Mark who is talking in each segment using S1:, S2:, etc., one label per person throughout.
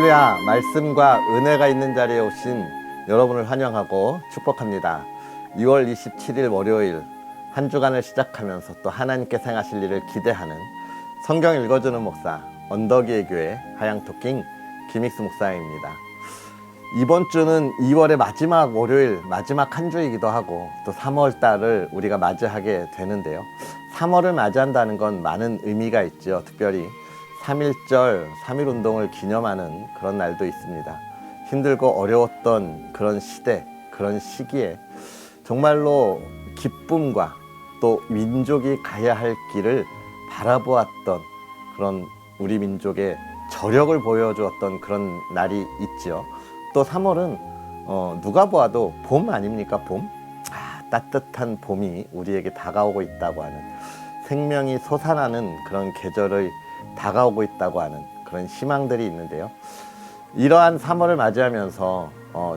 S1: 할렐루야, 말씀과 은혜가 있는 자리에 오신 여러분을 환영하고 축복합니다. 2월 27일 월요일 한 주간을 시작하면서 또 하나님께서 행하실 일을 기대하는 성경 읽어주는 목사 언덕이의 교회 하양토킹 김익수 목사입니다. 이번 주는 2월의 마지막 월요일, 마지막 한 주이기도 하고 또 3월 달을 우리가 맞이하게 되는데요. 3월을 맞이한다는 건 많은 의미가 있죠. 특별히 3.1절, 3.1운동을 기념하는 그런 날도 있습니다. 힘들고 어려웠던 그런 시대, 그런 시기에 정말로 기쁨과 또 민족이 가야 할 길을 바라보았던 그런 우리 민족의 저력을 보여주었던 그런 날이 있죠. 또 3월은 누가 보아도 봄 아닙니까? 봄? 따뜻한 봄이 우리에게 다가오고 있다고 하는, 생명이 솟아나는 그런 계절의 다가오고 있다고 하는 그런 희망들이 있는데요. 이러한 3월을 맞이하면서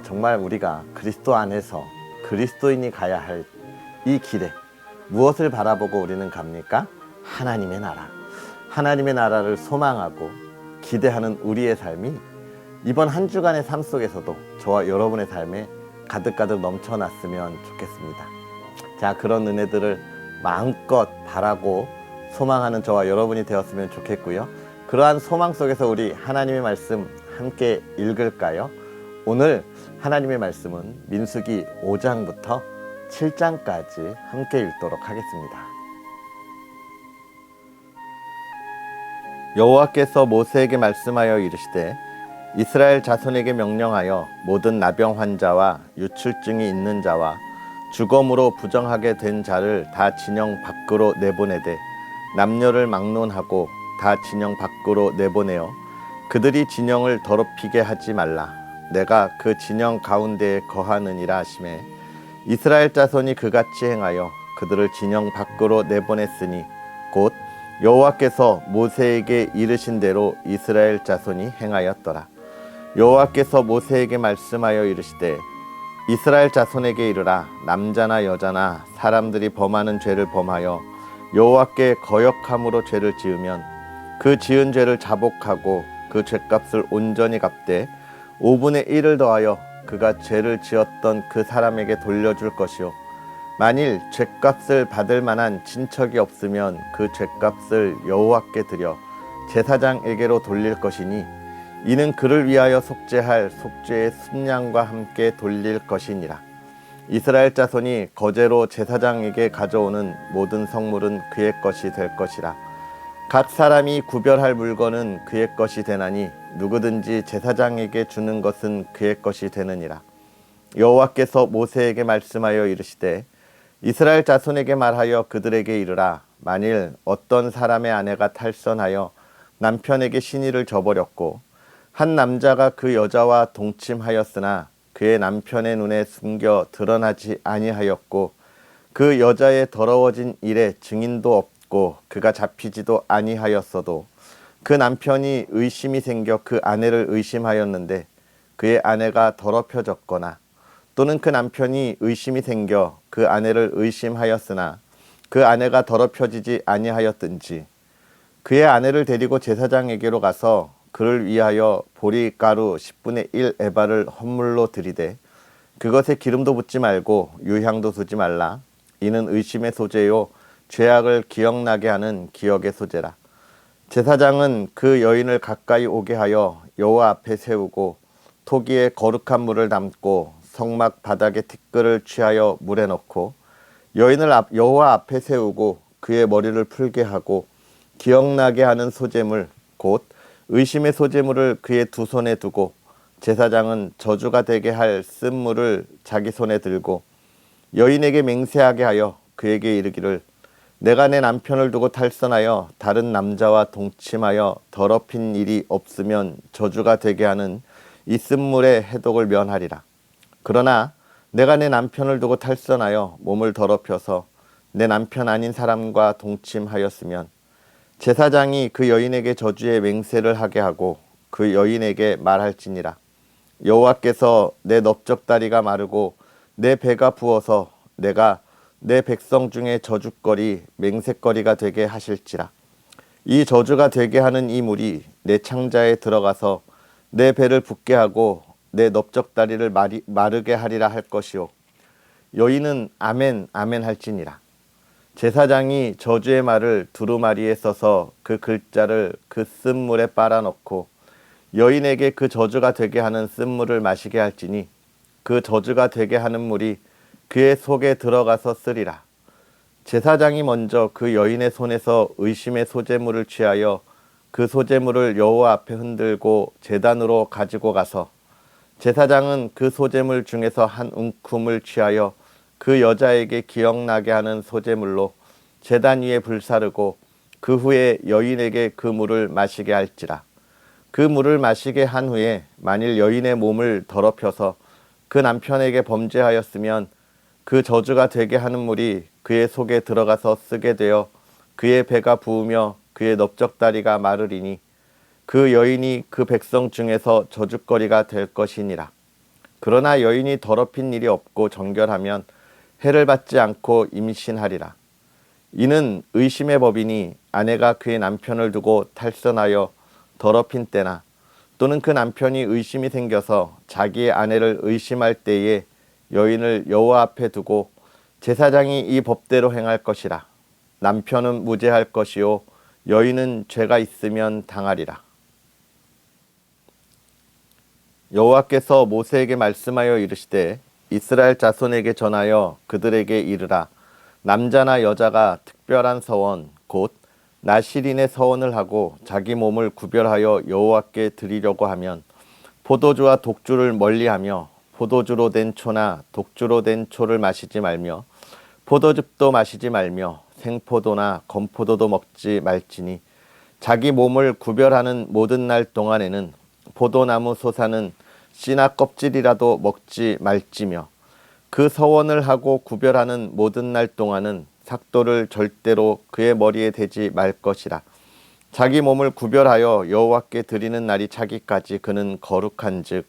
S1: 정말 우리가 그리스도 안에서 그리스도인이 가야 할 이 길에 무엇을 바라보고 우리는 갑니까? 하나님의 나라. 하나님의 나라를 소망하고 기대하는 우리의 삶이 이번 한 주간의 삶 속에서도 저와 여러분의 삶에 가득가득 넘쳐났으면 좋겠습니다. 자, 그런 은혜들을 마음껏 바라고 소망하는 저와 여러분이 되었으면 좋겠고요. 그러한 소망 속에서 우리 하나님의 말씀 함께 읽을까요? 오늘 하나님의 말씀은 민수기 5장부터 7장까지 함께 읽도록 하겠습니다. 여호와께서 모세에게 말씀하여 이르시되 이스라엘 자손에게 명령하여 모든 나병 환자와 유출증이 있는 자와 주검으로 부정하게 된 자를 다 진영 밖으로 내보내되 남녀를 막론하고 다 진영 밖으로 내보내어 그들이 진영을 더럽히게 하지 말라. 내가 그 진영 가운데에 거하느니라 하시매 이스라엘 자손이 그같이 행하여 그들을 진영 밖으로 내보냈으니 곧 여호와께서 모세에게 이르신 대로 이스라엘 자손이 행하였더라. 여호와께서 모세에게 말씀하여 이르시되 이스라엘 자손에게 이르라. 남자나 여자나 사람들이 범하는 죄를 범하여 여호와께 거역함으로 죄를 지으면 그 지은 죄를 자복하고 그 죄값을 온전히 갚되 5분의 1을 더하여 그가 죄를 지었던 그 사람에게 돌려줄 것이요 만일 죄값을 받을 만한 친척이 없으면 그 죄값을 여호와께 드려 제사장에게로 돌릴 것이니 이는 그를 위하여 속죄할 속죄의 순양과 함께 돌릴 것이니라. 이스라엘 자손이 거제로 제사장에게 가져오는 모든 성물은 그의 것이 될 것이라. 각 사람이 구별할 물건은 그의 것이 되나니 누구든지 제사장에게 주는 것은 그의 것이 되느니라. 여호와께서 모세에게 말씀하여 이르시되 이스라엘 자손에게 말하여 그들에게 이르라. 만일 어떤 사람의 아내가 탈선하여 남편에게 시니를 저버렸고 한 남자가 그 여자와 동침하였으나 그의 남편의 눈에 숨겨 드러나지 아니하였고 그 여자의 더러워진 일에 증인도 없고 그가 잡히지도 아니하였어도 그 남편이 의심이 생겨 그 아내를 의심하였는데 그의 아내가 더럽혀졌거나 또는 그 남편이 의심이 생겨 그 아내를 의심하였으나 그 아내가 더럽혀지지 아니하였든지 그의 아내를 데리고 제사장에게로 가서 그를 위하여 보리가루 10분의 1 에바를 헌물로 드리되 그것에 기름도 붓지 말고 유향도 두지 말라. 이는 의심의 소재요 죄악을 기억나게 하는 기억의 소재라. 제사장은 그 여인을 가까이 오게 하여 여호와 앞에 세우고 토기에 거룩한 물을 담고 성막 바닥에 티끌을 취하여 물에 넣고 여인을 여호와 앞에 세우고 그의 머리를 풀게 하고 기억나게 하는 소재물 곧 의심의 소재물을 그의 두 손에 두고 제사장은 저주가 되게 할 쓴물을 자기 손에 들고 여인에게 맹세하게 하여 그에게 이르기를 내가 내 남편을 두고 탈선하여 다른 남자와 동침하여 더럽힌 일이 없으면 저주가 되게 하는 이 쓴물의 해독을 면하리라. 그러나 내가 내 남편을 두고 탈선하여 몸을 더럽혀서 내 남편 아닌 사람과 동침하였으면 제사장이 그 여인에게 저주의 맹세를 하게 하고 그 여인에게 말할지니라. 여호와께서 내 넓적다리가 마르고 내 배가 부어서 내가 내 백성 중에 저주거리 맹세거리가 되게 하실지라. 이 저주가 되게 하는 이 물이 내 창자에 들어가서 내 배를 붓게 하고 내 넓적다리를 마르게 하리라 할 것이요 여인은 아멘 아멘 할지니라. 제사장이 저주의 말을 두루마리에 써서 그 글자를 그 쓴물에 빨아넣고 여인에게 그 저주가 되게 하는 쓴물을 마시게 할지니 그 저주가 되게 하는 물이 그의 속에 들어가서 쓰리라. 제사장이 먼저 그 여인의 손에서 의심의 소재물을 취하여 그 소재물을 여호와 앞에 흔들고 제단으로 가지고 가서 제사장은 그 소재물 중에서 한 움큼을 취하여 그 여자에게 기억나게 하는 소재물로 제단 위에 불사르고 그 후에 여인에게 그 물을 마시게 할지라. 그 물을 마시게 한 후에 만일 여인의 몸을 더럽혀서 그 남편에게 범죄하였으면 그 저주가 되게 하는 물이 그의 속에 들어가서 쓰게 되어 그의 배가 부으며 그의 넓적다리가 마르리니 그 여인이 그 백성 중에서 저주거리가 될 것이니라. 그러나 여인이 더럽힌 일이 없고 정결하면 해를 받지 않고 임신하리라. 이는 의심의 법이니 아내가 그의 남편을 두고 탈선하여 더럽힌 때나 또는 그 남편이 의심이 생겨서 자기의 아내를 의심할 때에 여인을 여호와 앞에 두고 제사장이 이 법대로 행할 것이라. 남편은 무죄할 것이요 여인은 죄가 있으면 당하리라. 여호와께서 모세에게 말씀하여 이르시되 이스라엘 자손에게 전하여 그들에게 이르라. 남자나 여자가 특별한 서원 곧 나실인의 서원을 하고 자기 몸을 구별하여 여호와께 드리려고 하면 포도주와 독주를 멀리하며 포도주로 된 초나 독주로 된 초를 마시지 말며 포도즙도 마시지 말며 생포도나 건포도도 먹지 말지니 자기 몸을 구별하는 모든 날 동안에는 포도나무 솟아는 씨나 껍질이라도 먹지 말지며 그 서원을 하고 구별하는 모든 날 동안은 삭도를 절대로 그의 머리에 대지 말 것이라. 자기 몸을 구별하여 여호와께 드리는 날이 차기까지 그는 거룩한즉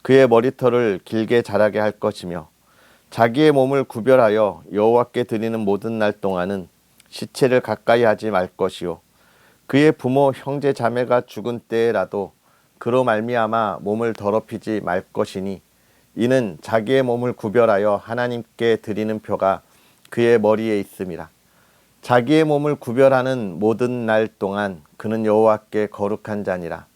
S1: 그의 머리털을 길게 자라게 할 것이며 자기의 몸을 구별하여 여호와께 드리는 모든 날 동안은 시체를 가까이 하지 말 것이요 그의 부모 형제 자매가 죽은 때라도 그로 말미암아 몸을 더럽히지 말 것이니 이는 자기의 몸을 구별하여 하나님께 드리는 표가 그의 머리에 있음이라. 자기의 몸을 구별하는 모든 날 동안 그는 여호와께 거룩한 자니라.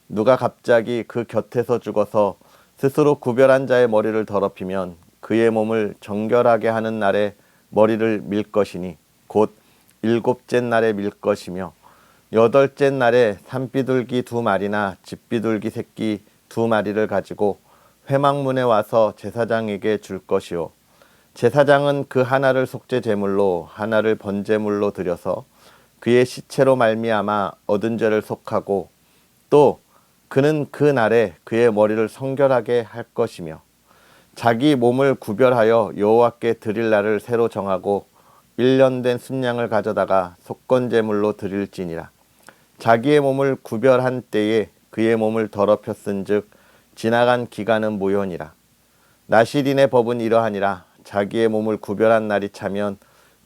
S1: 누가 갑자기 그 곁에서 죽어서 스스로 구별한 자의 머리를 더럽히면 그의 몸을 정결하게 하는 날에 머리를 밀 것이니 곧 일곱째 날에 밀 것이며 여덟째 날에 산비둘기 2마리나 집비둘기 새끼 2마리를 가지고 회막문에 와서 제사장에게 줄 것이요 제사장은 그 하나를 속죄 제물로 하나를 번제물로 드려서 그의 시체로 말미암아 얻은 죄를 속하고 또 그는 그 날에 그의 머리를 성결하게 할 것이며 자기 몸을 구별하여 여호와께 드릴 날을 새로 정하고 1년 된 순양을 가져다가 속건 제물로 드릴지니라. 자기의 몸을 구별한 때에 그의 몸을 더럽혔은즉 지나간 기간은 무효니라. 나실인의 법은 이러하니라. 자기의 몸을 구별한 날이 차면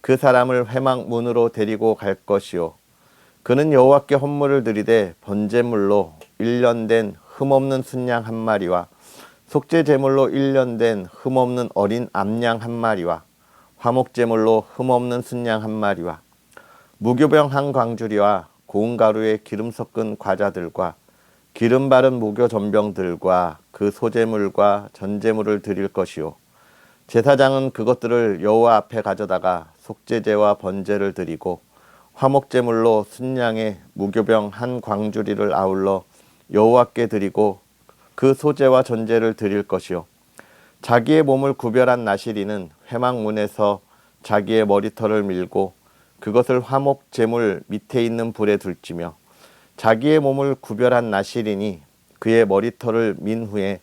S1: 그 사람을 회막 문으로 데리고 갈 것이요 그는 여호와께 헌물을 드리되 번제물로 1년 된 흠없는 순양 1마리와 속죄 제물로 1년 된 흠없는 어린 암양 1마리와 화목 제물로 흠없는 순양 1마리와 무교병 1광주리와 고운 가루에 기름 섞은 과자들과 기름 바른 무교 전병들과 그 소제물과 전제물을 드릴 것이요 제사장은 그것들을 여호와 앞에 가져다가 속죄제와 번제를 드리고 화목제물로 순양의 무교병 1광주리를 아울러 여호와께 드리고 그 소제와 전제를 드릴 것이요 자기의 몸을 구별한 나실이는 회막문에서 자기의 머리털을 밀고 그것을 화목제물 밑에 있는 불에 둘지며 자기의 몸을 구별한 나실이니 그의 머리털을 민 후에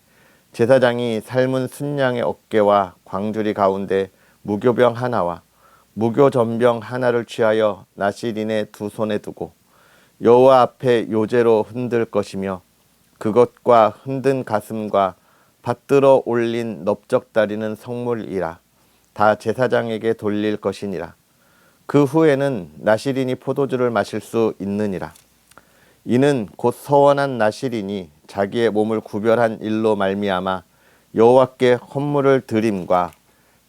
S1: 제사장이 삶은 순양의 어깨와 광주리 가운데 무교병 하나와 무교전병 하나를 취하여 나실인의 2손에 두고 여호와 앞에 요제로 흔들 것이며 그것과 흔든 가슴과 받들어 올린 넓적다리는 성물이라 다 제사장에게 돌릴 것이니라. 그 후에는 나실인이 포도주를 마실 수 있느니라. 이는 곧 서원한 나실이니 자기의 몸을 구별한 일로 말미암아 여호와께 헌물을 드림과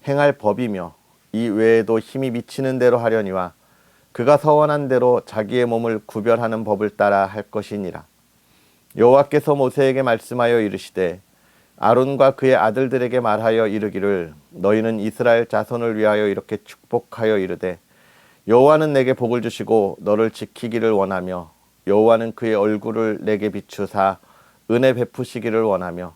S1: 행할 법이며 이 외에도 힘이 미치는 대로 하려니와 그가 서원한 대로 자기의 몸을 구별하는 법을 따라 할 것이니라. 여호와께서 모세에게 말씀하여 이르시되 아론과 그의 아들들에게 말하여 이르기를 너희는 이스라엘 자손을 위하여 이렇게 축복하여 이르되 여호와는 내게 복을 주시고 너를 지키기를 원하며 여호와는 그의 얼굴을 내게 비추사 은혜 베푸시기를 원하며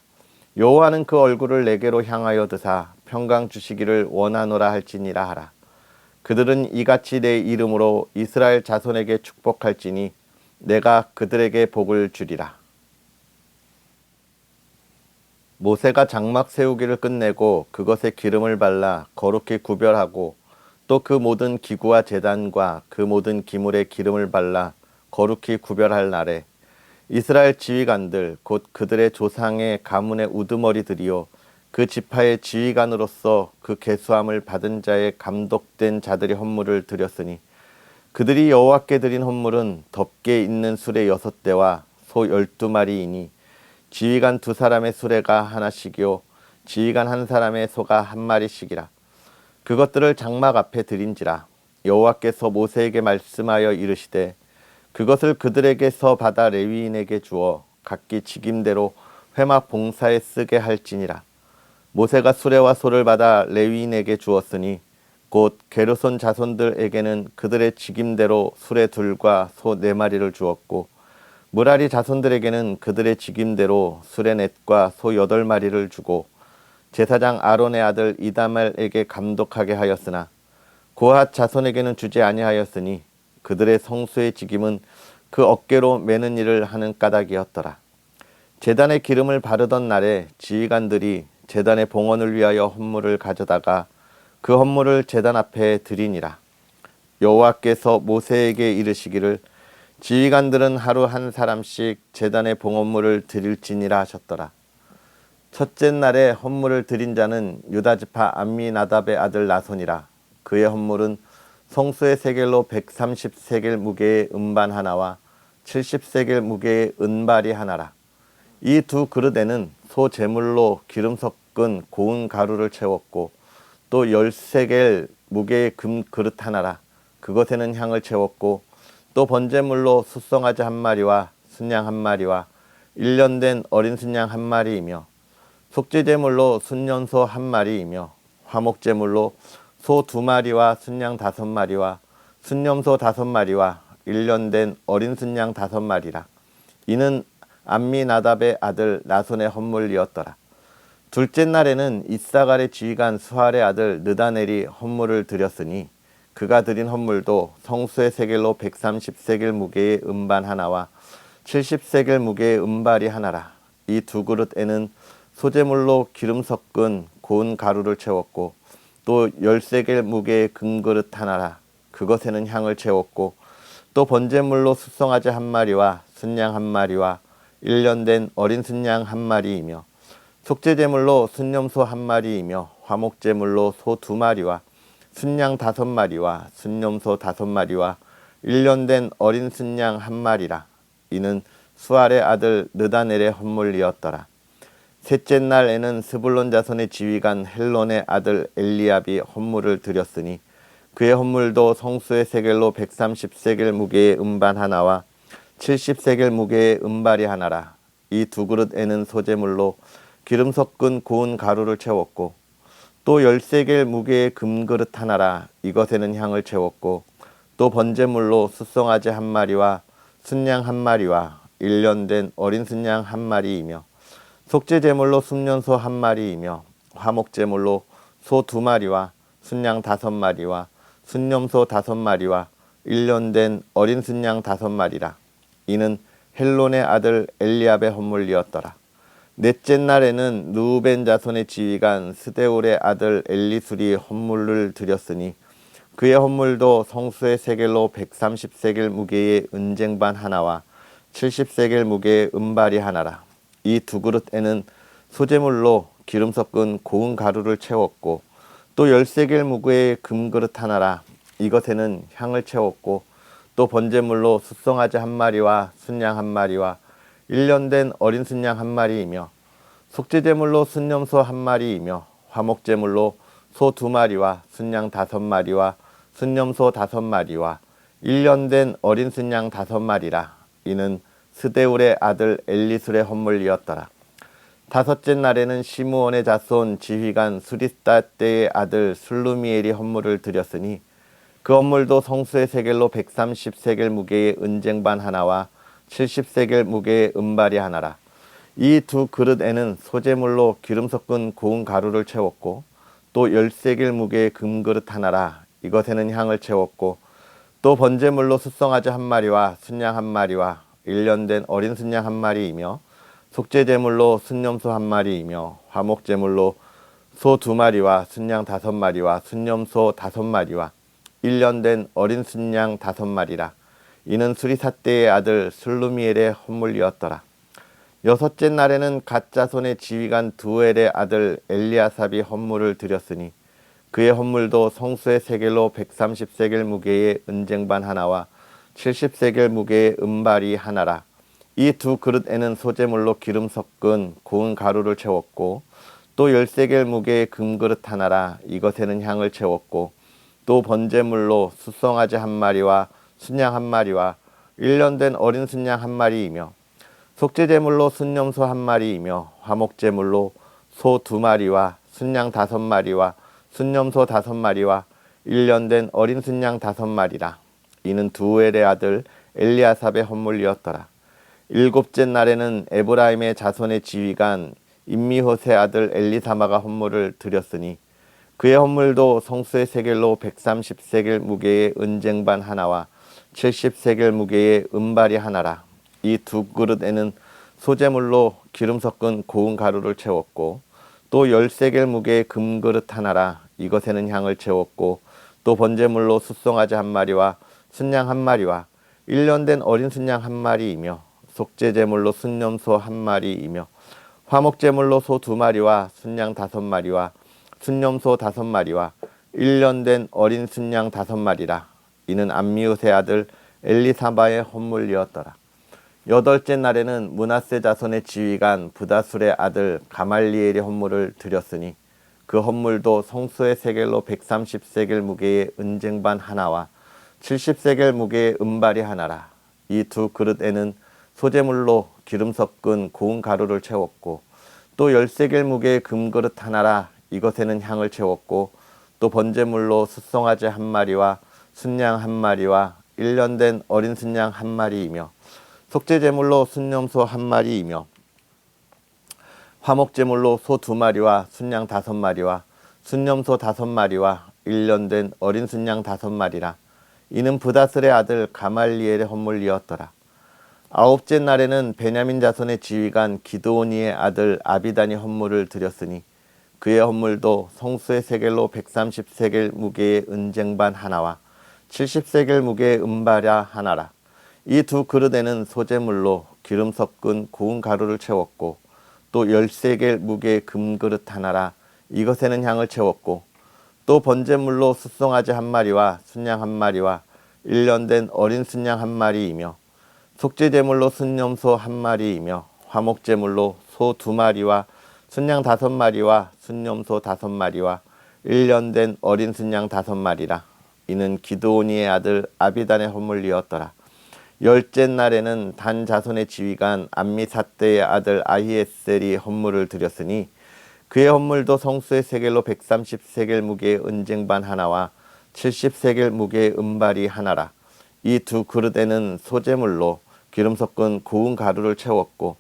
S1: 여호와는 그 얼굴을 내게로 향하여 드사 평강 주시기를 원하노라 할지니라 하라. 그들은 이같이 내 이름으로 이스라엘 자손에게 축복할지니 내가 그들에게 복을 주리라. 모세가 장막 세우기를 끝내고 그것에 기름을 발라 거룩히 구별하고 또 그 모든 기구와 제단과 그 모든 기물에 기름을 발라 거룩히 구별할 날에 이스라엘 지휘관들 곧 그들의 조상의 가문의 우두머리들이요 그 지파의 지휘관으로서 그 계수함을 받은 자의 감독된 자들이 헌물을 드렸으니 그들이 여호와께 드린 헌물은 덮개 있는 수레 6대와 소 12마리이니 지휘관 2사람의 수레가 하나씩이요 지휘관 1사람의 소가 1마리씩이라. 그것들을 장막 앞에 드린지라. 여호와께서 모세에게 말씀하여 이르시되 그것을 그들에게서 받아 레위인에게 주어 각기 직임대로 회막 봉사에 쓰게 할지니라. 모세가 수레와 소를 받아 레위인에게 주었으니 곧 게르손 자손들에게는 그들의 직임대로 수레 2과 소 4마리를 주었고 무라리 자손들에게는 그들의 직임대로 수레 4과 소 8마리를 주고 제사장 아론의 아들 이다말에게 감독하게 하였으나 고핫 자손에게는 주지 아니하였으니 그들의 성수의 직임은 그 어깨로 매는 일을 하는 까닭이었더라. 제단에 기름을 바르던 날에 지휘관들이 제단의 봉헌을 위하여 헌물을 가져다가 그 헌물을 제단 앞에 드리니라. 여호와께서 모세에게 이르시기를 지휘관들은 하루 1사람씩 제단의 봉헌물을 드릴지니라 하셨더라. 첫째 날에 헌물을 드린 자는 유다지파 암미나답의 아들 나손이라. 그의 헌물은 성수의 세겔로 130세겔 무게의 음반 하나와 70세겔 무게의 은발이 하나라. 이 2그릇에는 소 제물로 기름 섞은 고운 가루를 채웠고 또 10세겔 무게의 금 그릇 하나라. 그것에는 향을 채웠고 또 번제물로 숫송아지 1마리와 순양 1마리와 1년 된 어린 순양 1마리이며 속죄제물로 순년소 1마리이며 화목제물로 소 2마리와 순양 5마리와 순염소 5마리와 1년 된 어린 순양 5마리라. 이는 암미나답의 아들 나손의 헌물이었더라. 둘째 날에는 이사갈의 지휘관 수할의 아들 느다넬이 헌물을 드렸으니 그가 드린 헌물도 성수의 세겔로 130세겔 무게의 음반 하나와 70세겔 무게의 은발이 하나라. 이 2그릇에는 소제물로 기름 섞은 고운 가루를 채웠고 또 10세겔 무게의 금그릇 하나라. 그것에는 향을 채웠고 또 번제물로 숫송아지 1마리와 순양 1마리와 1년 된 어린 순양 1마리이며 속죄제물로 순염소 1마리이며 화목제물로 소 2마리와 순양 5마리와 순염소 5마리와 1년 된 어린 순양 1마리라. 이는 수알의 아들 느다넬의 헌물이었더라. 셋째 날에는 스불론 자손의 지휘관 헬론의 아들 엘리압이 헌물을 드렸으니 그의 헌물도 성수의 세겔로 130세겔 무게의 음반 하나와 70세겔 무게의 은발이 하나라. 이 2그릇에는 소제물로 기름 섞은 고운 가루를 채웠고 또 10세겔 무게의 금그릇 하나라. 이것에는 향을 채웠고 또 번제물로 숫송아지 1마리와 순양 1마리와 1년 된 어린 순양 1마리이며 속죄제물로 순년소 1마리이며 화목제물로 소 2마리와 순양 5마리와 순염소 5마리와 1년 된 어린 순양 5마리라. 이는 헬론의 아들 엘리압의 헌물이었더라. 넷째 날에는 르우벤 자손의 지휘관 스데울의 아들 엘리술이 헌물을 드렸으니 그의 헌물도 성수의 세겔로 130세겔 무게의 은쟁반 하나와 70세겔 무게의 은발이 하나라. 이 2그릇에는 소제물로 기름 섞은 고운 가루를 채웠고 또 10세겔 무게의 금그릇 하나라. 이것에는 향을 채웠고 또 번제물로 숫송아지 한 마리와 순양 한 마리와 1년 된 어린 순양 한 마리이며 속죄제물로 순염소 한 마리이며 화목제물로 소 2마리와 순양 5마리와 순염소 5마리와 1년 된 어린 순양 5마리라. 이는 스데울의 아들 엘리술의 헌물이었더라. 다섯째 날에는 시므온의 자손 지휘관 수리스다 때의 아들 술루미엘이 헌물을 드렸으니 그 헌물도 성수의 세겔로 130세겔 무게의 은쟁반 하나와 70세겔 무게의 은발이 하나라. 이 두 그릇에는 소제물로 기름 섞은 고운 가루를 채웠고 또 10세겔 무게의 금그릇 하나라. 이것에는 향을 채웠고 또 번제물로 숫송아지 한 마리와 순양 한 마리와 1년 된 어린 순양 한 마리이며 속죄제물로 순염소 한 마리이며 화목제물로 소 2마리와 순양 5마리와 순염소 5마리와 1년 된 어린 순양 5마리라. 이는 수리사대의 아들 술루미엘의 헌물이었더라. 여섯째 날에는 갓 자손의 지휘관 두엘의 아들 엘리아삽이 헌물을 드렸으니 그의 헌물도 성수의 세겔로 130세겔 무게의 은쟁반 하나와 70세겔 무게의 은발이 하나라. 이 두 그릇에는 소제물로 기름 섞은 고운 가루를 채웠고 또 10세겔 무게의 금그릇 하나라. 이것에는 향을 채웠고 또 번제물로 숫송아지 한 마리와 순양 한 마리와 1년 된 어린 순양 한 마리이며 속죄제물로 순염소 한 마리이며 화목제물로 소 2마리와 순양 5마리와 순염소 5마리와 1년 된 어린 순양 5마리라. 이는 두엘의 아들 엘리아삽의 헌물이었더라. 일곱째 날에는 에브라임의 자손의 지휘관 임미호세 아들 엘리사마가 헌물을 드렸으니 그의 헌물도 성수의 세겔로 130세겔 무게의 은쟁반 하나와 70세겔 무게의 은발이 하나라. 이 두 그릇에는 소제물로 기름 섞은 고운 가루를 채웠고 또 10세겔 무게의 금그릇 하나라. 이것에는 향을 채웠고 또 번제물로 숫송아지 한 마리와 순양 한 마리와 1년 된 어린 순양 한 마리이며 속죄제물로 순염소 한 마리이며 화목제물로 소 2마리와 순양 5마리와 순염소 5마리와 1년 된 어린 순양 5마리라. 이는 암미우스의 아들 엘리사마의 헌물이었더라. 여덟째 날에는 므낫세 자손의 지휘관 부다술의 아들 가말리엘의 헌물을 드렸으니 그 헌물도 성수의 세겔로 130세겔 무게의 은쟁반 하나와 70세겔 무게의 은발이 하나라. 이 두 그릇에는 소제물로 기름 섞은 고운 가루를 채웠고 또 10세겔 무게의 금그릇 하나라. 이것에는 향을 채웠고 또 번제물로 숫송아지 한 마리와 순양 한 마리와 1년 된 어린 순양 한 마리이며 속죄제물로 순염소 한 마리이며 화목제물로 소 2마리와 순양 5마리와 순염소 5마리와 1년 된 어린 순양 5마리라. 이는 부다슬의 아들 가말리엘의 헌물이었더라. 아홉째 날에는 베냐민 자손의 지휘관 기드오니의 아들 아비단이 헌물을 드렸으니 그의 헌물도 성수의 세겔로 130세겔 무게의 은쟁반 하나와 70세겔 무게의 은바랴 하나라. 이 두 그릇에는 소제물로 기름 섞은 고운 가루를 채웠고 또 10세겔 무게의 금그릇 하나라. 이것에는 향을 채웠고 또 번제물로 숫송아지 한 마리와 순양 한 마리와 1년 된 어린 순양 한 마리이며 속죄제물로 순염소 한 마리이며 화목제물로 소 2마리와 순양 5마리와 순염소 5마리와 1년 된 어린 순양 5마리라. 이는 기드오니의 아들 아비단의 헌물이었더라. 열째 날에는 단 자손의 지휘관 암미사대의 아들 아히에셀이 헌물을 드렸으니 그의 헌물도 성수의 세겔로 130세겔 무게의 은쟁반 하나와 70세겔 무게의 은발이 하나라. 이 두 그릇에는 소제물로 기름 섞은 고운 가루를 채웠고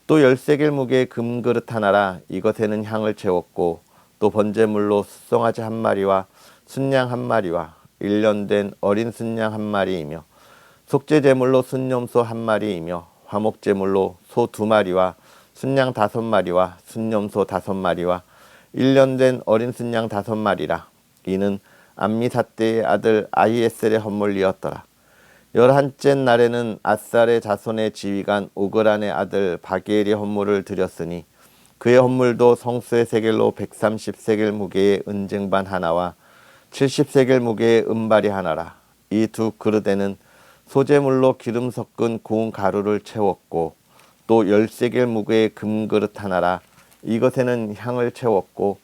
S1: 또 10세겔 무게의 금그릇 하나라. 이것에는 향을 채웠고 또 번제물로 숫송아지 한 마리와 순양 한 마리와 1년 된 어린 순양 한 마리이며 속죄제물로 순염소 한 마리이며 화목제물로 소 2마리와 순양 5마리와 순염소 5마리와 1년 된 어린 순양 5마리라. 이는 암미사대의 아들 아히에셀의 헌물이었더라. 11째 날에는 아살의 자손의 지휘관 오그란의 아들 바기엘의 헌물을 드렸으니 그의 헌물도 성수의 세겔로 130세겔 무게의 은쟁반 하나와 70세겔 무게의 은발이 하나라. 이 두 그릇에는 소재물로 기름 섞은 고운 가루를 채웠고 또 13개 무게의 금그릇 하나라 이것에는 향을 채웠고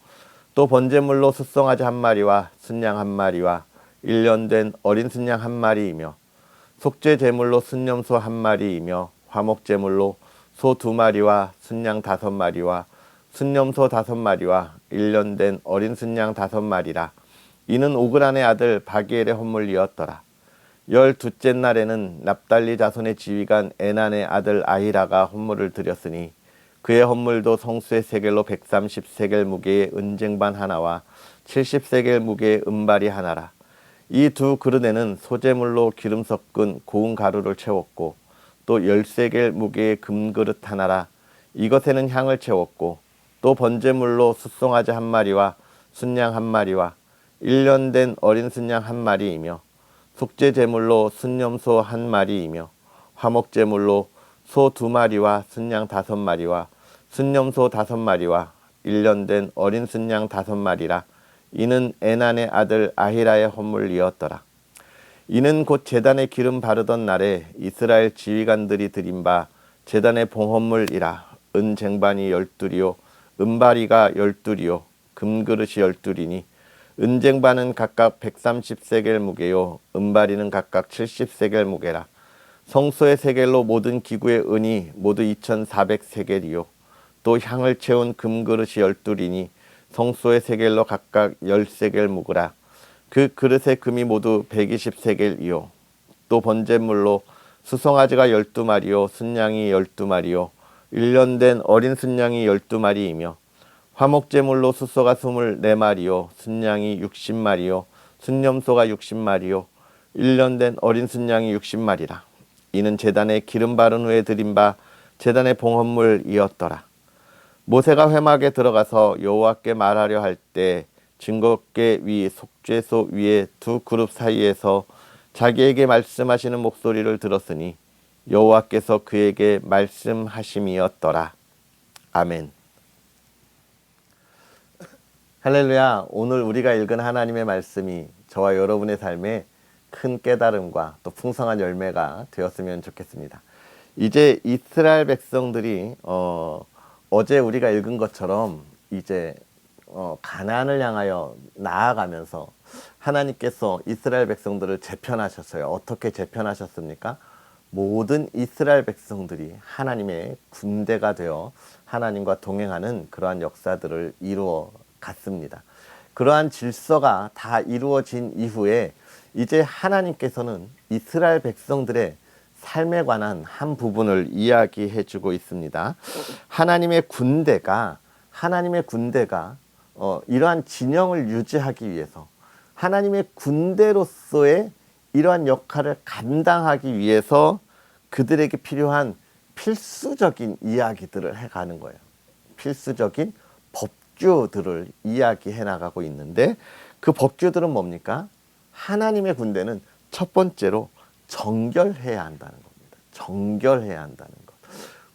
S1: 또 번제물로 숫송아지 한 마리와 순양 한 마리와 1년 된 어린 순양 한 마리이며 속죄 제물로 순염소 한 마리이며 화목 제물로 소 2마리와 순양 5마리와 순염소 5마리와 1년 된 어린 순양 5마리라. 이는 오그란의 아들 바기엘의 헌물이었더라. 12째 날에는 납달리 자손의 지휘관 에난의 아들 아히라가 헌물을 드렸으니 그의 헌물도 성수의 세겔로 130세겔 무게의 은쟁반 하나와 70세겔 무게의 은발이 하나라. 이 두 그릇에는 소재물로 기름 섞은 고운 가루를 채웠고 또 13개 무게의 금그릇 하나라. 이것에는 향을 채웠고 또 번제물로 숫송아지 한 마리와 순양 한 마리와 1년 된 어린 순양 한 마리이며 속죄 제물로 순염소 한 마리이며 화목 제물로 소 2마리와 순양 5마리와 순염소 5마리와 1년 된 어린 순양 5마리라. 이는 에난의 아들 아히라의 헌물이었더라. 이는 곧 제단에 기름 바르던 날에 이스라엘 지휘관들이 드린 바 제단의 봉헌물이라. 은쟁반이 12이요 은바리가 12이요 금그릇이 12이니 은쟁반은 각각 130세겔 무게요 은바리는 각각 70세겔 무게라. 성소의 세겔로 모든 기구의 은이 모두 2400세겔이요 또 향을 채운 금그릇이 12이니 성소의 세겔로 각각 10세겔 무구라. 그 그릇의 금이 모두 120세겔이요 또 번제물로 수송아지가 12마리요 순양이 12마리요 1년 된 어린 순양이 12마리이며 화목제물로 숫소가 24마리요 순양이 60마리요 순염소가 60마리요 1년 된 어린 순양이 60마리라. 이는 제단에 기름 바른 후에 드린 바 제단의 봉헌물이었더라. 모세가 회막에 들어가서 여호와께 말하려 할 때 증거궤 위 속죄소 위에 두 그룹 사이에서 자기에게 말씀하시는 목소리를 들었으니 여호와께서 그에게 말씀하심이었더라. 아멘. 할렐루야. 오늘 우리가 읽은 하나님의 말씀이 저와 여러분의 삶에 큰 깨달음과 또 풍성한 열매가 되었으면 좋겠습니다. 이제 이스라엘 백성들이 어제 우리가 읽은 것처럼 이제 가나안을 향하여 나아가면서 하나님께서 이스라엘 백성들을 재편하셨어요. 어떻게 재편하셨습니까? 모든 이스라엘 백성들이 하나님의 군대가 되어 하나님과 동행하는 그러한 역사들을 이루어 갔습니다. 그러한 질서가 다 이루어진 이후에 이제 하나님께서는 이스라엘 백성들의 삶에 관한 한 부분을 이야기해 주고 있습니다. 하나님의 군대가 이러한 진영을 유지하기 위해서 하나님의 군대로서의 이러한 역할을 감당하기 위해서 그들에게 필요한 필수적인 이야기들을 해가는 거예요. 필수적인 법규들을 이야기해 나가고 있는데 그 법규들은 뭡니까? 하나님의 군대는 첫 번째로 정결해야 한다는 겁니다. 정결해야 한다는 것.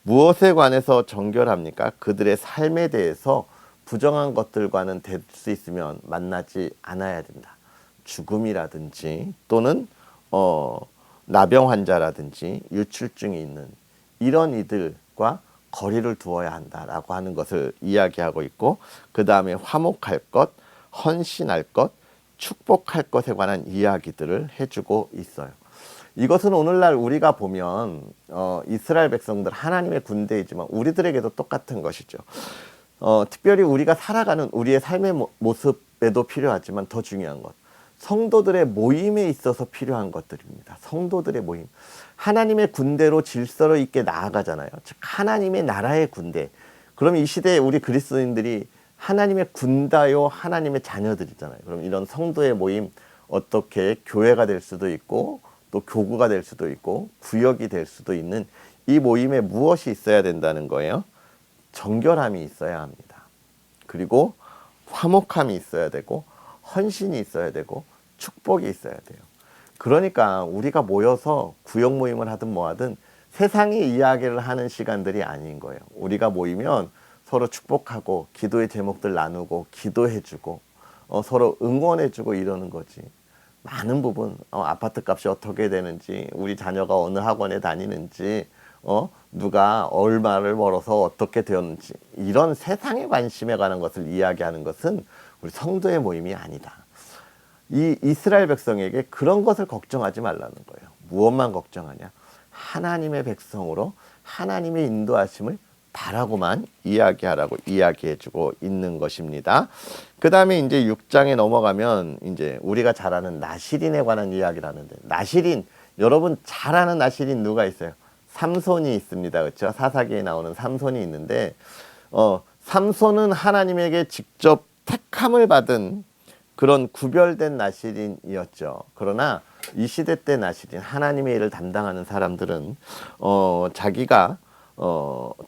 S1: 무엇에 관해서 정결합니까? 그들의 삶에 대해서 부정한 것들과는 될 수 있으면 만나지 않아야 된다. 죽음이라든지 또는 나병 환자라든지 유출증이 있는 이런 이들과 거리를 두어야 한다라고 하는 것을 이야기하고 있고, 그 다음에 화목할 것, 헌신할 것, 축복할 것에 관한 이야기들을 해주고 있어요. 이것은 오늘날 우리가 보면 이스라엘 백성들 하나님의 군대이지만 우리들에게도 똑같은 것이죠. 특별히 우리가 살아가는 우리의 삶의 모습에도 필요하지만 더 중요한 것, 성도들의 모임에 있어서 필요한 것들입니다. 성도들의 모임. 하나님의 군대로 질서로 있게 나아가잖아요. 즉 하나님의 나라의 군대. 그럼 이 시대에 우리 그리스도인들이 하나님의 군다요 하나님의 자녀들이잖아요. 그럼 이런 성도의 모임, 어떻게 교회가 될 수도 있고 또 교구가 될 수도 있고 구역이 될 수도 있는 이 모임에 무엇이 있어야 된다는 거예요? 정결함이 있어야 합니다. 그리고 화목함이 있어야 되고 헌신이 있어야 되고 축복이 있어야 돼요. 그러니까 우리가 모여서 구역 모임을 하든 뭐 하든 세상의 이야기를 하는 시간들이 아닌 거예요. 우리가 모이면 서로 축복하고 기도의 제목들 나누고 기도해주고 서로 응원해주고 이러는 거지. 많은 부분 아파트 값이 어떻게 되는지, 우리 자녀가 어느 학원에 다니는지, 누가 얼마를 벌어서 어떻게 되었는지, 이런 세상의 관심에 관한 것을 이야기하는 것은 우리 성도의 모임이 아니다. 이 이스라엘 백성에게 그런 것을 걱정하지 말라는 거예요. 무엇만 걱정하냐? 하나님의 백성으로 하나님의 인도하심을 바라고만 이야기하라고 이야기해주고 있는 것입니다. 그 다음에 이제 6장에 넘어가면 이제 우리가 잘 아는 나실인에 관한 이야기를 하는데, 나실인, 여러분 잘 아는 나실인 누가 있어요? 삼손이 있습니다. 그렇죠? 사사기에 나오는 삼손이 있는데, 삼손은 하나님에게 직접 택함을 받은 그런 구별된 나실인이었죠. 그러나 이 시대 때 나실인, 하나님의 일을 담당하는 사람들은 자기가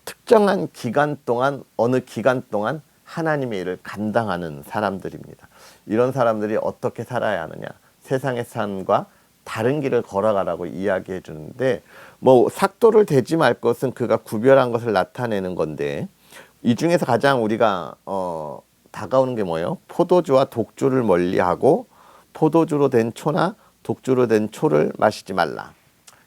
S1: 특정한 기간 동안, 어느 기간 동안 하나님의 일을 감당하는 사람들입니다. 이런 사람들이 어떻게 살아야 하느냐? 세상의 삶과 다른 길을 걸어가라고 이야기해 주는데, 뭐 삭도를 대지 말 것은 그가 구별한 것을 나타내는 건데, 이 중에서 가장 우리가 다가오는 게 뭐예요? 포도주와 독주를 멀리하고 포도주로 된 초나 독주로 된 초를 마시지 말라.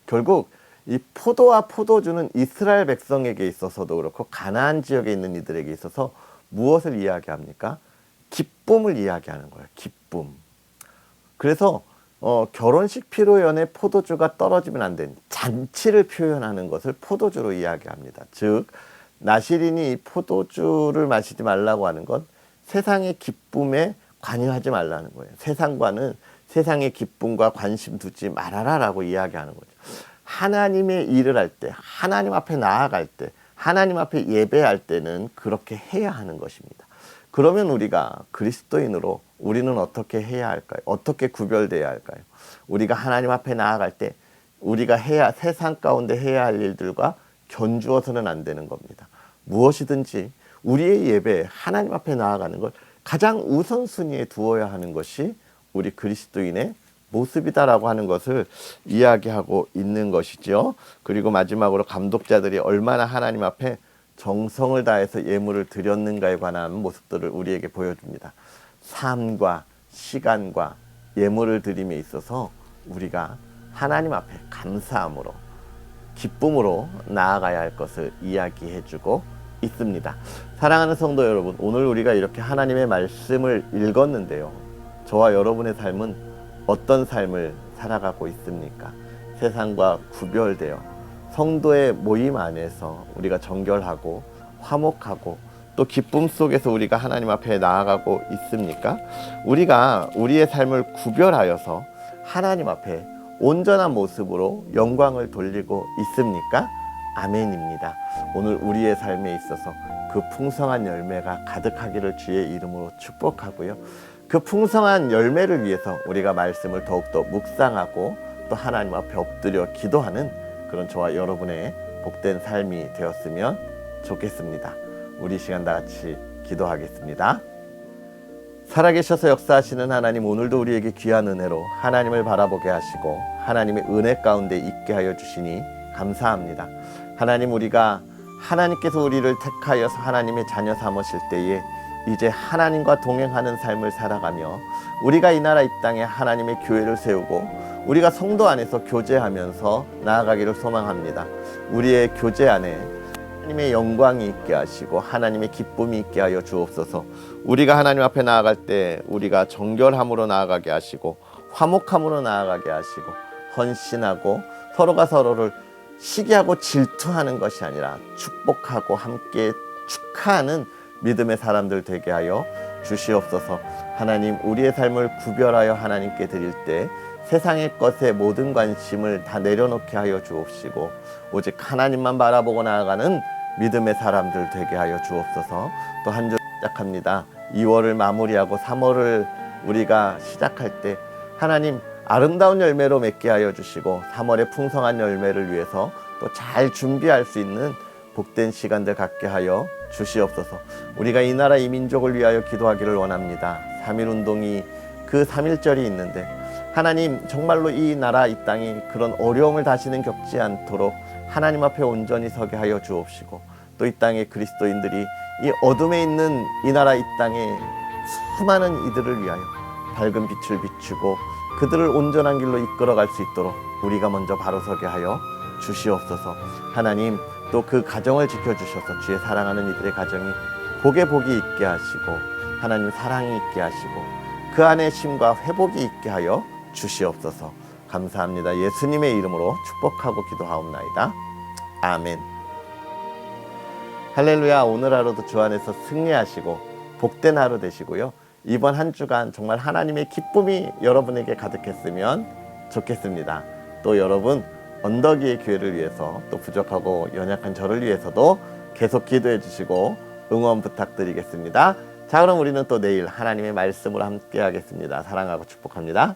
S1: 결국 이 포도와 포도주는 이스라엘 백성에게 있어서도 그렇고 가나안 지역에 있는 이들에게 있어서 무엇을 이야기합니까? 기쁨을 이야기하는 거예요. 기쁨. 그래서 결혼식 피로연에 포도주가 떨어지면 안 되는 잔치를 표현하는 것을 포도주로 이야기합니다. 즉 나실인이 포도주를 마시지 말라고 하는 건 세상의 기쁨에 관여하지 말라는 거예요. 세상과는, 세상의 기쁨과 관심 두지 말아라라고 이야기하는 거죠. 하나님의 일을 할 때, 하나님 앞에 나아갈 때, 하나님 앞에 예배할 때는 그렇게 해야 하는 것입니다. 그러면 우리가 그리스도인으로 우리는 어떻게 해야 할까요? 어떻게 구별돼야 할까요? 우리가 하나님 앞에 나아갈 때 우리가 세상 가운데 해야 할 일들과 견주어서는 안 되는 겁니다. 무엇이든지 우리의 예배, 하나님 앞에 나아가는 걸 가장 우선순위에 두어야 하는 것이 우리 그리스도인의 모습이다라고 하는 것을 이야기하고 있는 것이죠. 그리고 마지막으로 감독자들이 얼마나 하나님 앞에 정성을 다해서 예물을 드렸는가에 관한 모습들을 우리에게 보여줍니다. 삶과 시간과 예물을 드림에 있어서 우리가 하나님 앞에 감사함으로, 기쁨으로 나아가야 할 것을 이야기해주고 있습니다. 사랑하는 성도 여러분, 오늘 우리가 이렇게 하나님의 말씀을 읽었는데요. 저와 여러분의 삶은 어떤 삶을 살아가고 있습니까? 세상과 구별되어 성도의 모임 안에서 우리가 정결하고 화목하고 또 기쁨 속에서 우리가 하나님 앞에 나아가고 있습니까? 우리가 우리의 삶을 구별하여서 하나님 앞에 온전한 모습으로 영광을 돌리고 있습니까? 아멘입니다. 오늘 우리의 삶에 있어서 그 풍성한 열매가 가득하기를 주의 이름으로 축복하고요. 그 풍성한 열매를 위해서 우리가 말씀을 더욱더 묵상하고 또 하나님 앞에 엎드려 기도하는 그런 저와 여러분의 복된 삶이 되었으면 좋겠습니다. 우리 시간 다 같이 기도하겠습니다. 살아계셔서 역사하시는 하나님, 오늘도 우리에게 귀한 은혜로 하나님을 바라보게 하시고 하나님의 은혜 가운데 있게 하여 주시니 감사합니다. 하나님, 우리가 하나님께서 우리를 택하여서 하나님의 자녀 삼으실 때에 이제 하나님과 동행하는 삶을 살아가며 우리가 이 나라 이 땅에 하나님의 교회를 세우고 우리가 성도 안에서 교제하면서 나아가기를 소망합니다. 우리의 교제 안에 하나님의 영광이 있게 하시고 하나님의 기쁨이 있게 하여 주옵소서. 우리가 하나님 앞에 나아갈 때 우리가 정결함으로 나아가게 하시고 화목함으로 나아가게 하시고 헌신하고 서로가 서로를 시기하고 질투하는 것이 아니라 축복하고 함께 축하하는 믿음의 사람들 되게 하여 주시옵소서. 하나님, 우리의 삶을 구별하여 하나님께 드릴 때 세상의 것에 모든 관심을 다 내려놓게 하여 주옵시고 오직 하나님만 바라보고 나아가는 믿음의 사람들 되게 하여 주옵소서. 또 한 주 시작합니다. 2월을 마무리하고 3월을 우리가 시작할 때 하나님 아름다운 열매로 맺게 하여 주시고 3월의 풍성한 열매를 위해서 또 잘 준비할 수 있는 복된 시간들 갖게 하여 주시옵소서. 우리가 이 나라 이 민족을 위하여 기도하기를 원합니다. 3.1운동이 그 3.1절이 있는데 하나님, 정말로 이 나라 이 땅이 그런 어려움을 다시는 겪지 않도록 하나님 앞에 온전히 서게 하여 주옵시고 또 이 땅의 그리스도인들이 이 어둠에 있는 이 나라 이 땅에 수많은 이들을 위하여 밝은 빛을 비추고 그들을 온전한 길로 이끌어갈 수 있도록 우리가 먼저 바로 서게 하여 주시옵소서. 하나님, 또 그 가정을 지켜주셔서 주의 사랑하는 이들의 가정이 복에 복이 있게 하시고 하나님 사랑이 있게 하시고 그 안에 쉼과 회복이 있게 하여 주시옵소서. 감사합니다. 예수님의 이름으로 축복하고 기도하옵나이다. 아멘. 할렐루야. 오늘 하루도 주 안에서 승리하시고 복된 하루 되시고요. 이번 한 주간 정말 하나님의 기쁨이 여러분에게 가득했으면 좋겠습니다. 또 여러분 언덕 위의 교회를 위해서 또 부족하고 연약한 저를 위해서도 계속 기도해 주시고 응원 부탁드리겠습니다. 자, 그럼 우리는 또 내일 하나님의 말씀으로 함께 하겠습니다. 사랑하고 축복합니다.